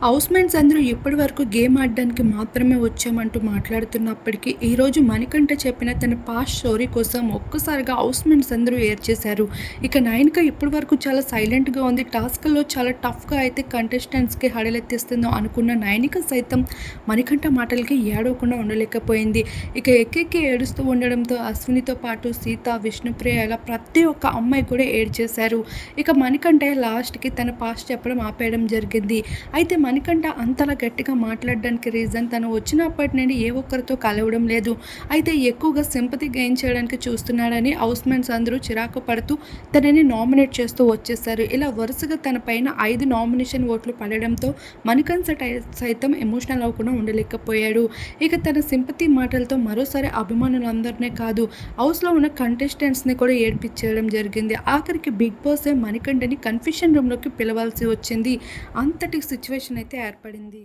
Housemates అందరూ ఇప్పటి వరకు గేమ్ ఆడడానికి మాత్రమే వచ్చామంటూ మాట్లాడుతున్నప్పటికీ, ఈరోజు మణికంఠ చెప్పిన తన పాస్ట్ స్టోరీ కోసం ఒక్కసారిగా హౌస్‌మేట్స్ అందరూ ఏడ్చేశారు. ఇక నయనిక ఇప్పటి వరకు చాలా సైలెంట్‌గా ఉంది. టాస్క్‌ల్లో చాలా టఫ్‌గా అయితే కంటెస్టెంట్స్‌కి హడలెత్తిస్తుందో అనుకున్న నయనిక సైతం మణికంఠ మాటలకి ఏడవకుండా ఉండలేకపోయింది. ఇక ఎక్కెక్కి ఏడుస్తూ ఉండడంతో అశ్వినితో పాటు సీత, విష్ణుప్రియ ఇలా ప్రతి ఒక్క అమ్మాయి కూడా ఏడ్చేశారు. ఇక మణికంఠ లాస్ట్‌కి తన పాస్ట్ చెప్పడం ఆపేయడం జరిగింది. అయితే మణికంఠ అంతలా గట్టిగా మాట్లాడడానికి రీజన్ తను వచ్చినప్పటి నుండి ఏ ఒక్కరితో కలవడం లేదు. అయితే ఎక్కువగా సింపతి గెయిన్ చేయడానికి చూస్తున్నాడని హౌస్‌మేట్స్ అందరూ చిరాకు పడుతూ తనని నామినేట్ చేస్తూ వచ్చేశారు. ఇలా వరుసగా తన పైన 5 నామినేషన్ ఓట్లు పడడంతో మణికంఠ సైతం ఎమోషనల్ అవ్వకుండా ఉండలేకపోయాడు. ఇక తన సింపతి మాటలతో మరోసారి అభిమానులందరినే కాదు, హౌస్‌లో ఉన్న కంటెస్టెంట్స్‌ని కూడా ఏడ్పించేయడం జరిగింది. ఆఖరికి బిగ్ బాసే మణికంఠని కన్ఫెషన్ రూమ్‌లోకి పిలవాల్సి వచ్చింది. అంతటి సిట్యుయేషన్ అయితే ఏర్పడింది.